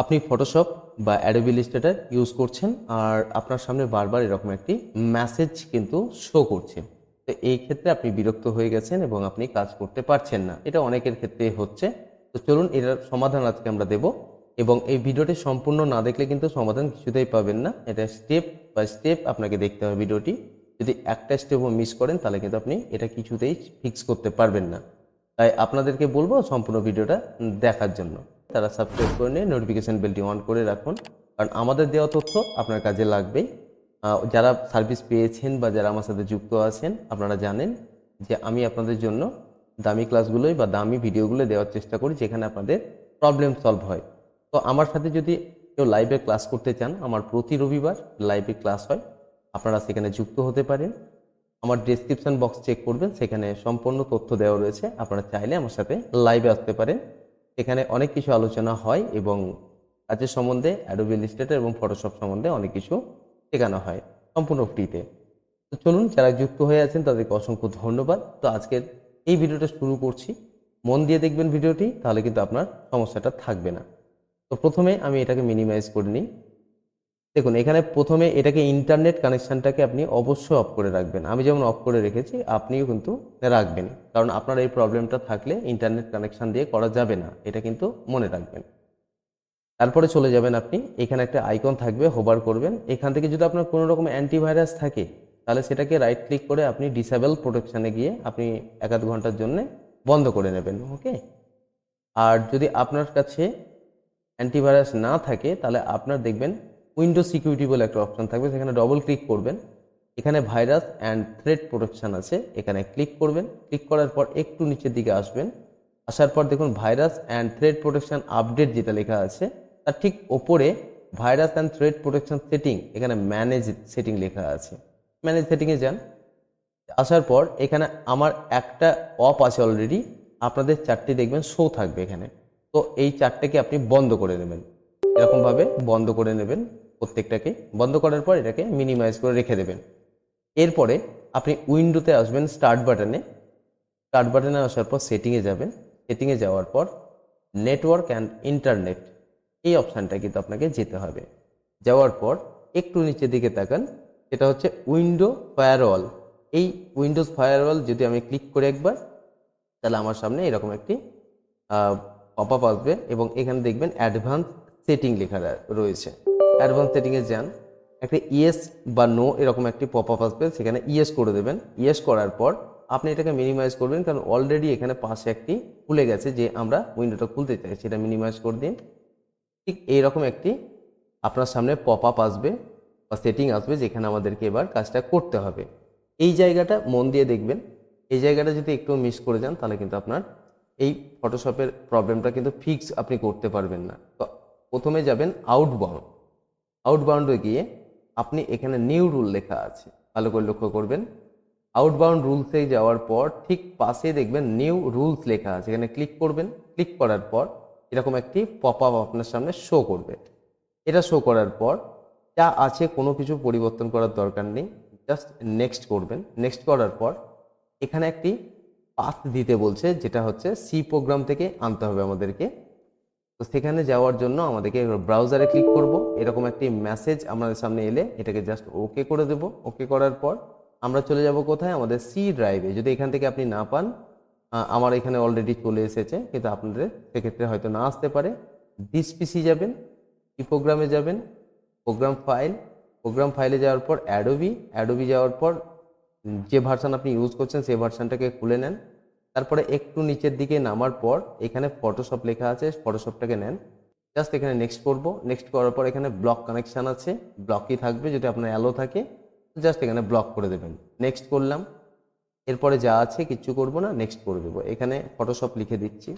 আপনি ফটোশপ বা Adobe Illustrator use করছেন আর আপনার সামনে বারবার এরকম একটি মেসেজ কিন্তু শো করছে। তো এই ক্ষেত্রে আপনি বিরক্ত হয়ে গেছেন এবং আপনি কাজ করতে পারছেন না। এটা অনেকের ক্ষেত্রেই হচ্ছে। তো চলুন এটার সমাধান আজকে আমরা দেব এবং এই ভিডিওটি সম্পূর্ণ না দেখলে কিন্তু সমাধান কিছুতেই পাবেন না। এটা স্টেপ বাই স্টেপ আপনাকে দেখতে হবে ভিডিওটি। যদি একটা স্টেপও মিস করেন তাহলে কিন্তু আপনি এটা কিছুতেই ফিক্স করতে পারবেন না। তাই আপনাদেরকে বলবো সম্পূর্ণ ভিডিওটা দেখার জন্য। তারা সাবস্ক্রাইব করে নিয়ে নোটিফিকেশন বেলটি অন করে রাখুন, কারণ আমাদের দেওয়া তথ্য আপনার কাজে লাগবেই। যারা সার্ভিস পেয়েছেন বা যারা আমার সাথে যুক্ত আছেন আপনারা জানেন যে আমি আপনাদের জন্য দামি ক্লাসগুলোই বা দামি ভিডিওগুলো দেওয়ার চেষ্টা করি যেখানে আপনাদের প্রবলেম সলভ হয়। তো আমার সাথে যদি কেউ লাইভে ক্লাস করতে চান, আমার প্রতি রবিবার লাইভে ক্লাস হয়, আপনারা সেখানে যুক্ত হতে পারেন। আমার ডেসক্রিপশন বক্স চেক করবেন, সেখানে সম্পূর্ণ তথ্য দেওয়া রয়েছে। আপনারা চাইলে আমার সাথে লাইভে আসতে পারেন। এখানে অনেক কিছু আলোচনা হয় এবং কাজের সম্বন্ধে অ্যাডোবি ইলাস্ট্রেটর এবং ফটোশপ সম্বন্ধে অনেক কিছু শেখানো হয় সম্পূর্ণ ফ্রিতে। তো চলুন, যারা যুক্ত হয়ে আছেন তাদেরকে অসংখ্য ধন্যবাদ। তো আজকের এই ভিডিওটা শুরু করছি, মন দিয়ে দেখবেন ভিডিওটি, তাহলে কিন্তু আপনার সমস্যাটা থাকবে না। তো প্রথমে আমি এটাকে মিনিমাইজ করে নিই। দেখুন এখানে প্রথমে এটাকে ইন্টারনেট কানেকশানটাকে আপনি অবশ্যই অফ করে রাখবেন। আমি যেমন অফ করে রেখেছি আপনিও কিন্তু রাখবেন, কারণ আপনার এই প্রবলেমটা থাকলে ইন্টারনেট কানেকশান দিয়ে করা যাবে না, এটা কিন্তু মনে রাখবেন। তারপরে চলে যাবেন আপনি, এখানে একটা আইকন থাকবে, হোভার করবেন। এখান থেকে যদি আপনার কোনো রকম অ্যান্টিভাইরাস থাকে তাহলে সেটাকে রাইট ক্লিক করে আপনি ডিসেবল প্রোটেকশানে গিয়ে আপনি 1-2 ঘন্টার জন্য বন্ধ করে নেবেন। ওকে। আর যদি আপনার কাছে অ্যান্টিভাইরাস না থাকে তাহলে আপনার দেখবেন উইন্ডো সিকিউরিটি বলে একটা অপশন থাকবে, সেখানে ডবল ক্লিক করবেন। এখানে ভাইরাস অ্যান্ড থ্রেট প্রোটেকশন আছে, এখানে ক্লিক করবেন। ক্লিক করার পর একটু নিচের দিকে আসবেন। আসার পর দেখুন virus and threat protection update যেটা লেখা আছে তার ঠিক ওপরে virus and threat protection setting, এখানে ম্যানেজ সেটিং লেখা আছে। ম্যানেজ সেটিংয়ে যান। আসার পর এখানে আমার একটা অফ আছে অলরেডি, আপনাদের 4টি দেখবেন শো থাকবে এখানে। তো এই 4টাকে আপনি বন্ধ করে নেবেন, এরকমভাবে বন্ধ করে নেবেন প্রত্যেকটাকে। বন্ধ করার পর এটাকে মিনিমাইজ করে রেখে দেবেন। এরপরে আপনি উইন্ডোতে আসবেন, স্টার্ট বাটনে। স্টার্ট বাটনে আসার পর সেটিংয়ে যাবেন। সেটিংয়ে যাওয়ার পর নেটওয়ার্ক অ্যান্ড ইন্টারনেট, এই অপশানটা কিন্তু আপনাকে যেতে হবে। যাওয়ার পর একটু নিচের দিকে তাকান, এটা হচ্ছে উইন্ডো ফায়ারওয়াল। এই উইন্ডোজ ফায়ারওয়াল যদি আমি ক্লিক করি একবার, তাহলে আমার সামনে এরকম একটি পপ আপ আসবে এবং এখানে দেখবেন অ্যাডভান্স সেটিং লেখা রয়েছে। অ্যাডভান্স সেটিংয়ে যান, একটা ইয়েস বা নো এরকম একটি পপ আপ আসবে, সেখানে ইয়েস করে দেবেন। ইয়েস করার পর আপনি এটাকে মিনিমাইজ করবেন, কারণ অলরেডি এখানে পাশে একটি খুলে গেছে যে আমরা উইন্ডোটা খুলতে চাই, সেটা মিনিমাইজ করে দিন। ঠিক এইরকম একটি আপনার সামনে পপ আপ আসবে বা সেটিং আসবে, যেখানে আমাদেরকে এবার কাজটা করতে হবে। এই জায়গাটা মন দিয়ে দেখবেন। এই জায়গাটা যদি একটু মিস করে যান তাহলে কিন্তু আপনার এই ফটোশপের প্রবলেমটা কিন্তু ফিক্স আপনি করতে পারবেন না। তো প্রথমে যাবেন আউটবাউন্ড। আউটবাউন্ডে গিয়ে আপনি এখানে নিউ রুল লেখা আছে, ভালো করে লক্ষ্য করবেন। আউটবাউন্ড রুলসে যাওয়ার পর ঠিক পাশে দেখবেন নিউ রুলস লেখা আছে, এখানে ক্লিক করবেন। ক্লিক করার পর এরকম একটি পপ আপ আপনার সামনে শো করবে। এটা শো করার পর যা আছে কোনো কিছু পরিবর্তন করার দরকার নেই, জাস্ট নেক্সট করবেন। নেক্সট করার পর এখানে একটি পাথ দিতে বলছে, যেটা হচ্ছে সি প্রোগ্রাম থেকে আনতে হবে আমাদেরকে। তো সেখানে যাওয়ার জন্য আমাদেরকে ব্রাউজারে ক্লিক করব। এরকম একটি মেসেজ আমাদের সামনে এলে এটাকে জাস্ট ওকে করে দেব। ওকে করার পর আমরা চলে যাব কোথায়, আমাদের সি ড্রাইভে। যদি এখান থেকে আপনি না পান, আমার এখানে অলরেডি চলে এসেছে, কিন্তু আপনাদের সেক্ষেত্রে হয়তো না আসতে পারে। দিস পিসি যাবেন, কি প্রোগ্রামে যাবেন, প্রোগ্রাম ফাইল। প্রোগ্রাম ফাইলে যাওয়ার পর অ্যাডোবি যাওয়ার পর যে ভার্সান আপনি ইউজ করছেন সেই ভার্সানটাকে খুলে নেন। তারপরে একটু নিচের দিকে নামার পর এখানে ফটোশপ লেখা আছে, ফটোশপটাকে নেন। জাস্ট এখানে নেক্সট করব। নেক্সট করার পর এখানে ব্লক কানেকশান আছে, ব্লকই থাকবে। যদি আপনার অ্যালো থাকে জাস্ট এখানে ব্লক করে দেবেন। নেক্সট করলাম। এরপরে যা আছে কিচ্ছু করব না, নেক্সট করে দেবো। এখানে ফটোশপ লিখে দিচ্ছি,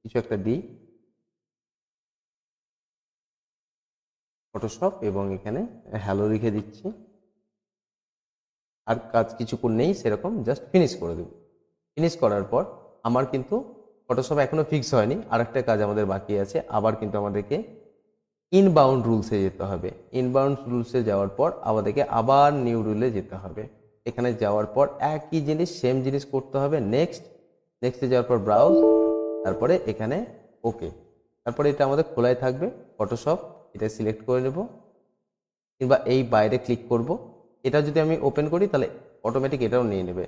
কিছু একটা দিই ফটোশপ, এবং এখানে হ্যালো লিখে দিচ্ছি। আর কাজ কিছু নেই সেরকম, জাস্ট ফিনিশ করে দেব। ফিনিশ করার পর আমার কিন্তু ফটোশপ এখনো ফিক্স হয়নি, আর একটা কাজ আমাদের বাকি আছে। আবার কিন্তু আমাদেরকে ইনবাউন্ড রুলসে যেতে হবে। ইনবাউন্ড রুলসে যাওয়ার পর আমাদেরকে আবার নিউ রুলে যেতে হবে। এখানে যাওয়ার পর একই জিনিস, সেম জিনিস করতে হবে। নেক্সটে যাওয়ার পর ব্রাউজ, তারপরে এখানে ওকে। তারপরে এটা আমাদের খোলাই থাকবে ফটোশপ, এটা সিলেক্ট করে নেব কিংবা এই বাইরে ক্লিক করব। এটা যদি আমি ওপেন করি তাহলে অটোমেটিক এটাও নিয়ে নেবে।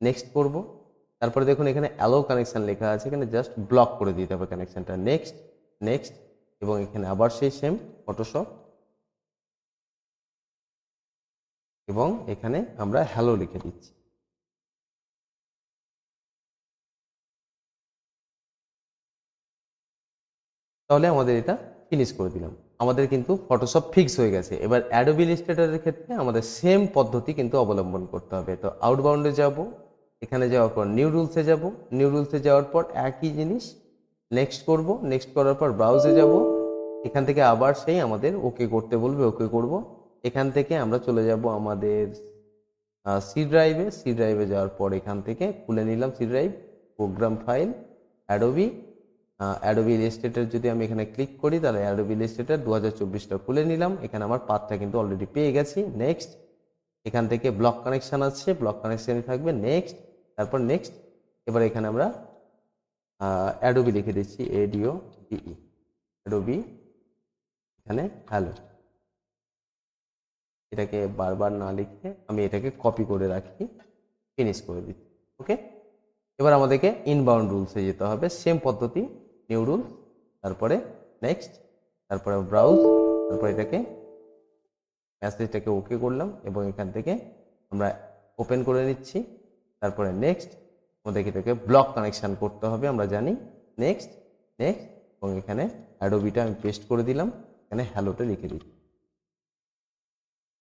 নেক্সট করব, তারপরে দেখুন এখানে অ্যালো কানেকশন লেখা আছে, এখানে জাস্ট ব্লক করে দিতে হবে কানেকশনটা। নেক্সট, নেক্সট, এবং এখানে আবার সেই সেম ফটোশপ এবং এখানে আমরা হ্যালো লিখে দিচ্ছি। তাহলে আমাদের এটা ফিনিশ করে দিলাম। আমাদের কিন্তু ফটোশপ ফিক্স হয়ে গেছে। এবার অ্যাডোবি ইলাস্ট্রেটরের ক্ষেত্রে আমাদের সেম পদ্ধতি কিন্তু অবলম্বন করতে হবে। তো আউটবাউন্ডে যাব, এখানে যাওয়ার পর নিউ রুলসে যাব, নিউ রুলসে যাওয়ার পর একই জিনিস নেক্সট করব, নেক্সট করার পর ব্রাউজে যাব, এখান থেকে আবার সেই আমাদের ওকে করতে বলবে, ওকে করব। এখান থেকে আমরা চলে যাব আমাদের সি ড্রাইভে, সি ড্রাইভে যাওয়ার পর এখান থেকে খুলে নিলাম C drive, program file, Adobe, Adobe Illustrator যদি আমি এখানে ক্লিক করি তাহলে অ্যাডোবি ইলাস্ট্রেটর 2024টা খুলে নিলাম। এখানে আমার পাথটা কিন্তু অলরেডি পেয়ে গেছি। নেক্সট, এখান থেকে ব্লক কানেকশান আছে, ব্লক কানেকশানই থাকবে। নেক্সট, তারপর নেক্সট। এবার এখানে আমরা অ্যাডোবি লিখে দিচ্ছি, এডিও ডিই, অ্যাডোবি, এখানে হ্যালো। এটাকে বারবার না লিখে আমি এটাকে কপি করে রাখি, ফিনিশ করে দিচ্ছি। ওকে, এবার আমাদেরকে ইনবাউন্ড রুলসে যেতে হবে, সেম পদ্ধতি, নিউ রুল, তারপরে নেক্সট, তারপরে ব্রাউজ, তারপরে এটাকে মেসেজটাকে ওকে করলাম এবং এখান থেকে আমরা ওপেন করে নিচ্ছি। তারপরে নেক্সট, আমাদেরকে এটাকে ব্লক কানেকশান করতে হবে, আমরা জানি। নেক্সট, নেক্সট, এবং এখানে অ্যাডোবিটা আমি পেস্ট করে দিলাম, এখানে হ্যালোটা লিখে দিচ্ছি।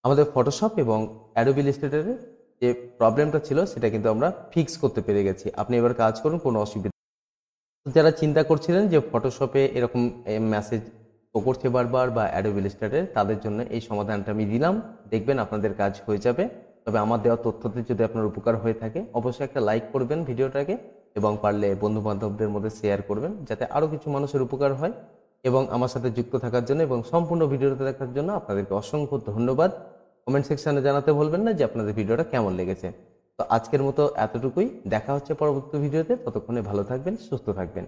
আমাদের ফটোশপ এবং অ্যাডোবি ইলাস্ট্রেটরের যে প্রবলেমটা ছিল সেটা কিন্তু আমরা ফিক্স করতে পেরে গেছি। আপনি এবার কাজ করুন, কোনো অসুবিধা। যারা চিন্তা করছিলেন যে ফটোশপে এরকম মেসেজ শো করছে বারবার বা অ্যাডোবি ইলাস্ট্রেটরে, তাদের জন্য এই সমাধানটা আমি দিলাম। দেখবেন আপনাদের কাজ হয়ে যাবে। তবে আমার দেওয়া তথ্যতে যদি আপনার উপকার হয়ে থাকে অবশ্যই একটা লাইক করবেন ভিডিওটাকে এবং পারলে বন্ধুবান্ধবদের মধ্যে শেয়ার করবেন যাতে আরও কিছু মানুষের উপকার হয়। এবং আমার সাথে যুক্ত থাকার জন্য এবং সম্পূর্ণ ভিডিওটা দেখার জন্য আপনাদেরকে অসংখ্য ধন্যবাদ। কমেন্ট সেকশনে জানাতে ভুলবেন না যে আপনাদের ভিডিওটা কেমন লেগেছে। তো আজকের মতো এতটুকুই, দেখা হচ্ছে পরবর্তী ভিডিওতে। ততক্ষণে ভালো থাকবেন, সুস্থ থাকবেন।